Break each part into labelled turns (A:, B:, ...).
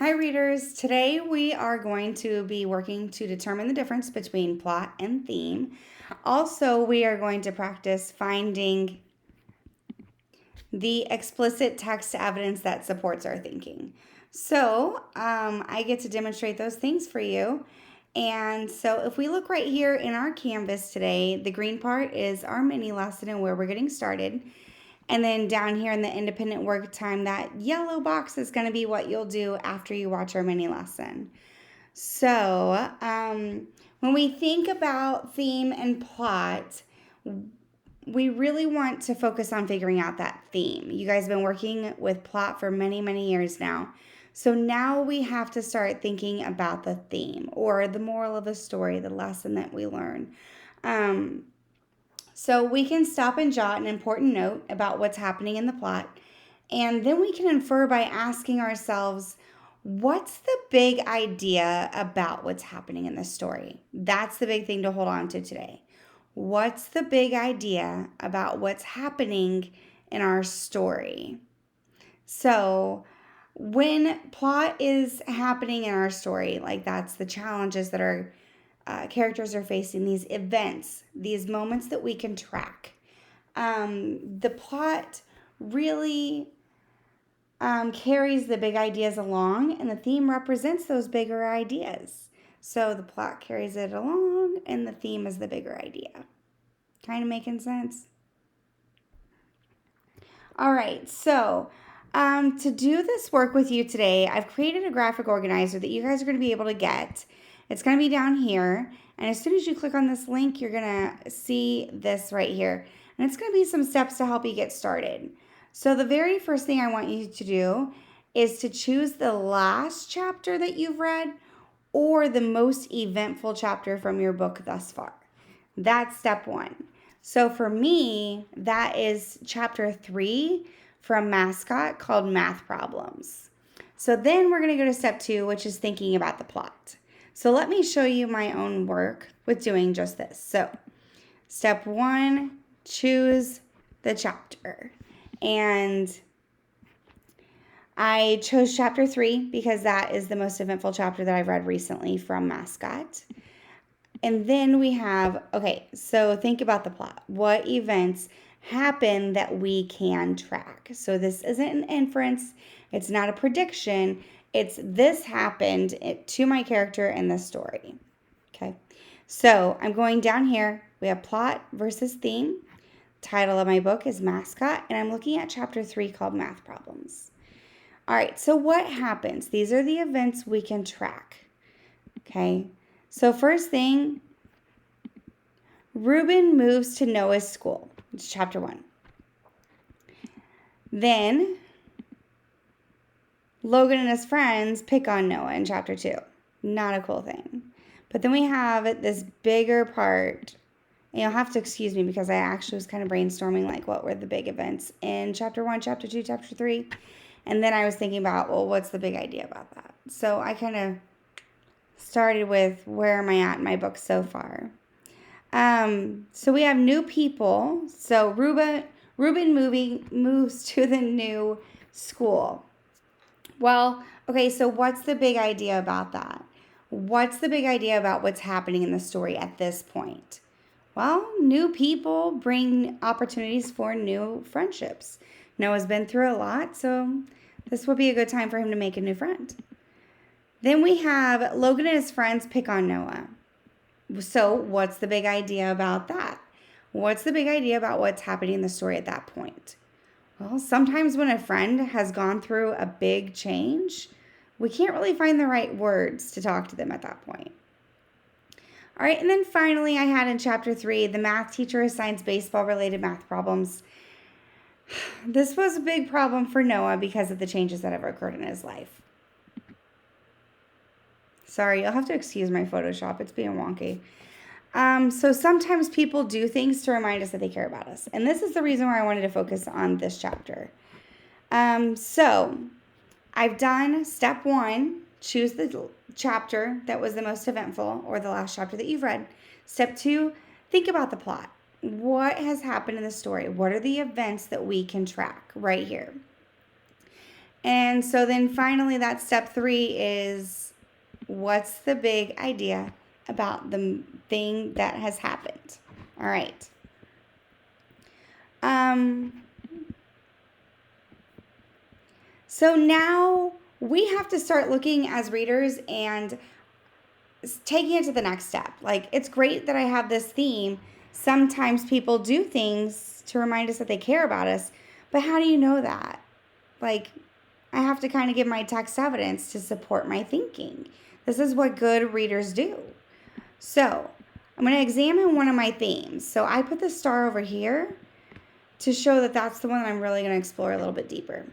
A: Hi, readers. Today we are going to be working to determine the difference between plot and theme. Also, we are going to practice finding the explicit text evidence that supports our thinking. So, I get to demonstrate those things for you. And so, if we look right here in our canvas today, the green part is our mini lesson and where we're getting started. And then down here in the independent work time, that yellow box is going to be what you'll do after you watch our mini lesson. So, when we think about theme and plot, we really want to focus on figuring out that theme. You guys have been working with plot for many, many years now. So now we have to start thinking about the theme or the moral of the story, the lesson that we learn. So we can stop and jot an important note about what's happening in the plot, and then we can infer by asking ourselves, what's the big idea about what's happening in the story? That's the big thing to hold on to today. What's the big idea about what's happening in our story? So, when plot is happening in our story, like that's the challenges that our characters are facing, these events, these moments that we can track. The plot really carries the big ideas along, and the theme represents those bigger ideas. So the plot carries it along, and the theme is the bigger idea. Kind of making sense? All right, so to do this work with you today, I've created a graphic organizer that you guys are going to be able to get. It's going to be down here, and as soon as you click on this link, you're going to see this right here. And it's going to be some steps to help you get started. So the very first thing I want you to do is to choose the last chapter that you've read or the most eventful chapter from your book thus far. That's step one. So for me, that is chapter 3 from Mascot called Math Problems. So then we're going to go to step 2, which is thinking about the plot. So let me show you my own work with doing just this. So step 1, choose the chapter. And I chose chapter 3 because that is the most eventful chapter that I've read recently from Mascot. And then we have, okay, so think about the plot. What events happen that we can track? So this isn't an inference. It's not a prediction. It's this happened to my character in the story. Okay, so I'm going down here. We have plot versus theme. Title of my book is Mascot, and I'm looking at chapter 3 called Math Problems. All right, so what happens? These are the events we can track. Okay, so first thing, Reuben moves to Noah's school. It's chapter 1. Then Logan and his friends pick on Noah in chapter 2. Not a cool thing. But then we have this bigger part. And you'll have to excuse me because I actually was kind of brainstorming like what were the big events in chapter 1, chapter 2, chapter 3. And then I was thinking about, well, what's the big idea about that? So I kind of started with where am I at in my book so far. So we have new people. So Reuben moves to the new school. Well, okay, so what's the big idea about that? What's the big idea about what's happening in the story at this point? Well, new people bring opportunities for new friendships. Noah's been through a lot, so this will be a good time for him to make a new friend. Then we have Logan and his friends pick on Noah. So what's the big idea about that? What's the big idea about what's happening in the story at that point? Well, sometimes when a friend has gone through a big change, we can't really find the right words to talk to them at that point. All right, and then finally I had in chapter 3, the math teacher assigns baseball-related math problems. This was a big problem for Noah because of the changes that have occurred in his life. Sorry, you'll have to excuse my Photoshop. It's being wonky. So sometimes people do things to remind us that they care about us. And this is the reason why I wanted to focus on this chapter. So I've done step 1, choose the chapter that was the most eventful or the last chapter that you've read. Step 2, think about the plot. What has happened in the story? What are the events that we can track right here? And so then finally that step 3 is, what's the big idea about the thing that has happened? All right. So now we have to start looking as readers and taking it to the next step. Like, it's great that I have this theme. Sometimes people do things to remind us that they care about us, but how do you know that? Like, I have to kind of give my text evidence to support my thinking. This is what good readers do. So I'm going to examine one of my themes. So I put the star over here to show that that's the one that I'm really going to explore a little bit deeper.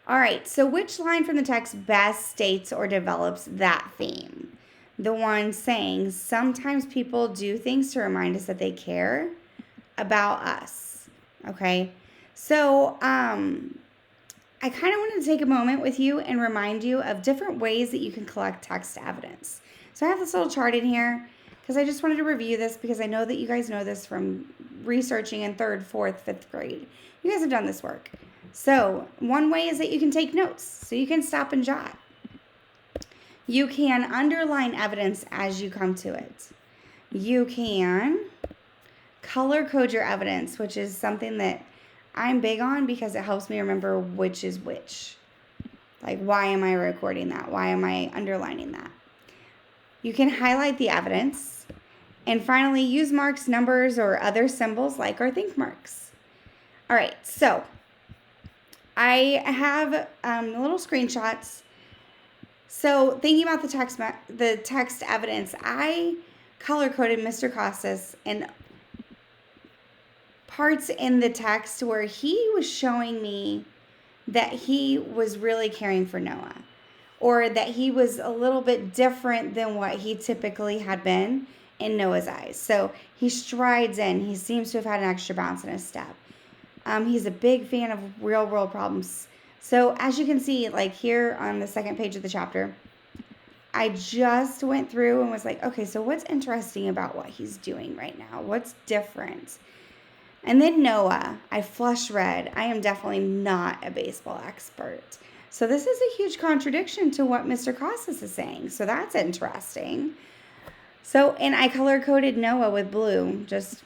A: All right, so which line from the text best states or develops that theme? The one saying, sometimes people do things to remind us that they care about us. Okay, so I kind of wanted to take a moment with you and remind you of different ways that you can collect text evidence. So I have this little chart in here because I just wanted to review this because I know that you guys know this from researching in 3rd, 4th, 5th grade. You guys have done this work. So one way is that you can take notes. So you can stop and jot. You can underline evidence as you come to it. You can color code your evidence, which is something that I'm big on because it helps me remember which is which. Like, why am I recording that? Why am I underlining that? You can highlight the evidence. And finally, use marks, numbers, or other symbols like our think marks. All right, so I have little screenshots. So thinking about the text evidence, I color-coded Mr. Costas and parts in the text where he was showing me that he was really caring for Noah, or that he was a little bit different than what he typically had been in Noah's eyes. So he strides in. He seems to have had an extra bounce in his step. He's a big fan of real world problems. So as you can see, like here on the 2nd page of the chapter, I just went through and was like, okay, so what's interesting about what he's doing right now? What's different? And then Noah, I flush read. I am definitely not a baseball expert. So this is a huge contradiction to what Mr. Costas is saying. So that's interesting. So, and I color coded Noah with blue. Just,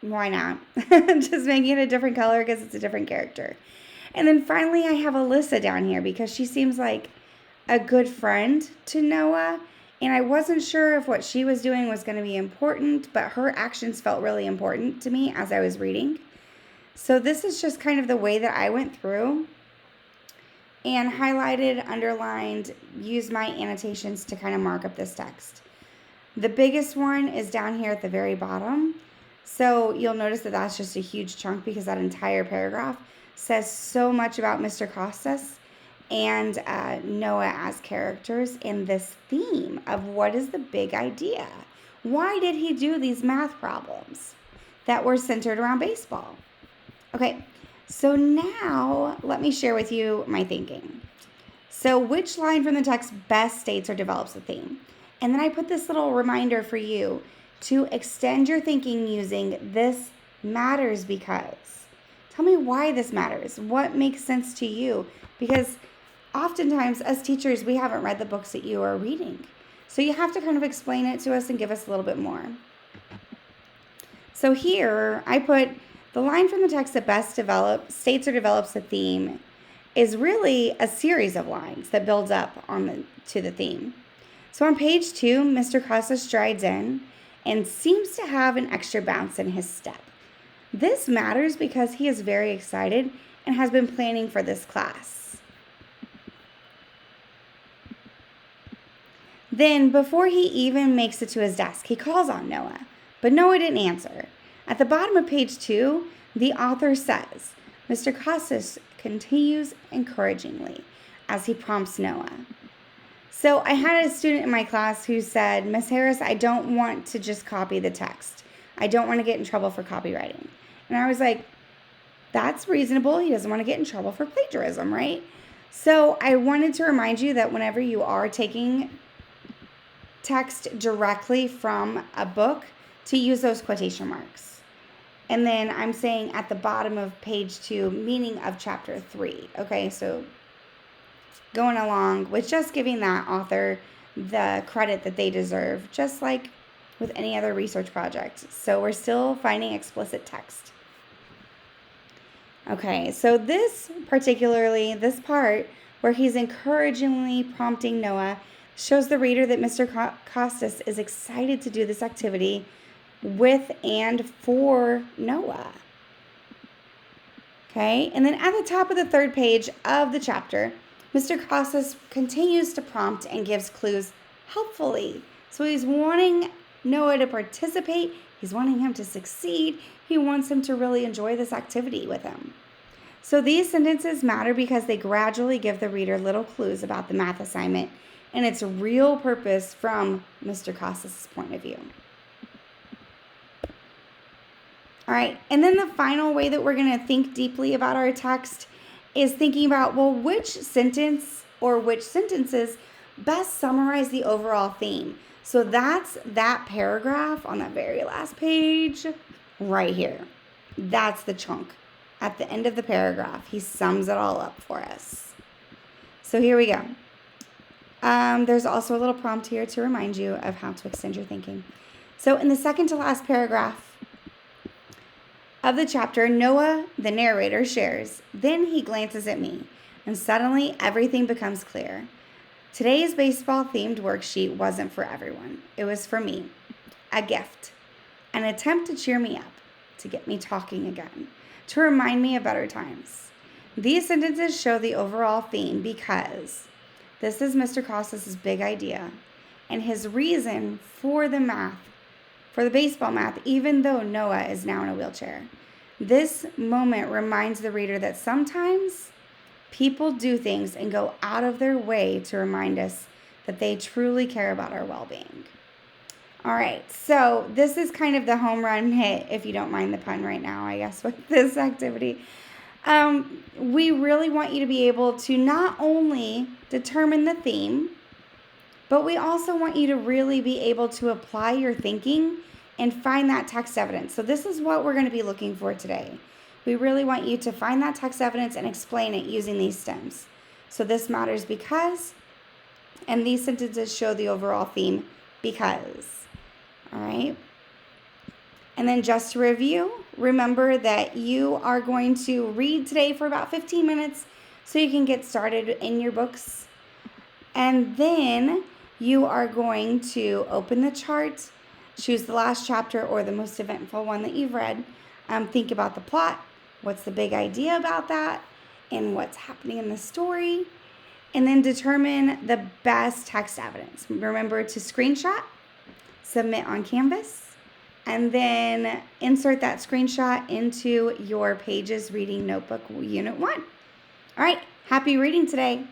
A: why not? Just making it a different color because it's a different character. And then finally I have Alyssa down here because she seems like a good friend to Noah. And I wasn't sure if what she was doing was going to be important, but her actions felt really important to me as I was reading. So this is just kind of the way that I went through and highlighted, underlined, used my annotations to kind of mark up this text. The biggest one is down here at the very bottom. So you'll notice that that's just a huge chunk because that entire paragraph says so much about Mr. Costas and Noah as characters in this theme of what is the big idea? Why did he do these math problems that were centered around baseball? Okay, so now let me share with you my thinking. So which line from the text best states or develops the theme? And then I put this little reminder for you to extend your thinking using this matters because. Tell me why this matters. What makes sense to you? Because oftentimes, as teachers, we haven't read the books that you are reading. So you have to kind of explain it to us and give us a little bit more. So here, I put the line from the text that best states or develops the theme is really a series of lines that builds up to the theme. So on page 2, Mr. Costas strides in and seems to have an extra bounce in his step. This matters because he is very excited and has been planning for this class. Then, before he even makes it to his desk, he calls on Noah, but Noah didn't answer. At the bottom of page 2, the author says, Mr. Costas continues encouragingly as he prompts Noah. So I had a student in my class who said, Miss Harris, I don't want to just copy the text. I don't want to get in trouble for copywriting. And I was like, that's reasonable. He doesn't want to get in trouble for plagiarism, right? So I wanted to remind you that whenever you are taking text directly from a book, to use those quotation marks. And then I'm saying at the bottom of page 2, meaning of chapter 3. Okay, so going along with just giving that author the credit that they deserve, just like with any other research project. So we're still finding explicit text. Okay, so this part where he's encouragingly prompting Noah shows the reader that Mr. Costas is excited to do this activity with and for Noah. Okay, and then at the top of the 3rd page of the chapter, Mr. Costas continues to prompt and gives clues helpfully. So he's wanting Noah to participate. He's wanting him to succeed. He wants him to really enjoy this activity with him. So these sentences matter because they gradually give the reader little clues about the math assignment and its real purpose from Mr. Costas' point of view. All right, and then the final way that we're going to think deeply about our text is thinking about, well, which sentence or which sentences best summarize the overall theme. So that's that paragraph on that very last page right here. That's the chunk. At the end of the paragraph, he sums it all up for us. So here we go. There's also a little prompt here to remind you of how to extend your thinking. So in the second to last paragraph of the chapter, Noah, the narrator, shares, "Then he glances at me, and suddenly everything becomes clear. Today's baseball-themed worksheet wasn't for everyone. It was for me. A gift. An attempt to cheer me up, to get me talking again, to remind me of better times." These sentences show the overall theme because this is Mr. Costas' big idea and his reason for the baseball math, even though Noah is now in a wheelchair. This moment reminds the reader that sometimes people do things and go out of their way to remind us that they truly care about our well-being. All right, so this is kind of the home run hit, if you don't mind the pun right now, I guess, with this activity. We really want you to be able to not only determine the theme, but we also want you to really be able to apply your thinking and find that text evidence. So this is what we're going to be looking for today. We really want you to find that text evidence and explain it using these stems. So this matters because, and these sentences show the overall theme because. All right. And then just to review, remember that you are going to read today for about 15 minutes so you can get started in your books. And then you are going to open the chart, choose the last chapter or the most eventful one that you've read. Think about the plot, what's the big idea about that, and what's happening in the story. And then determine the best text evidence. Remember to screenshot, submit on Canvas, and then insert that screenshot into your Pages Reading Notebook Unit 1. All right, happy reading today.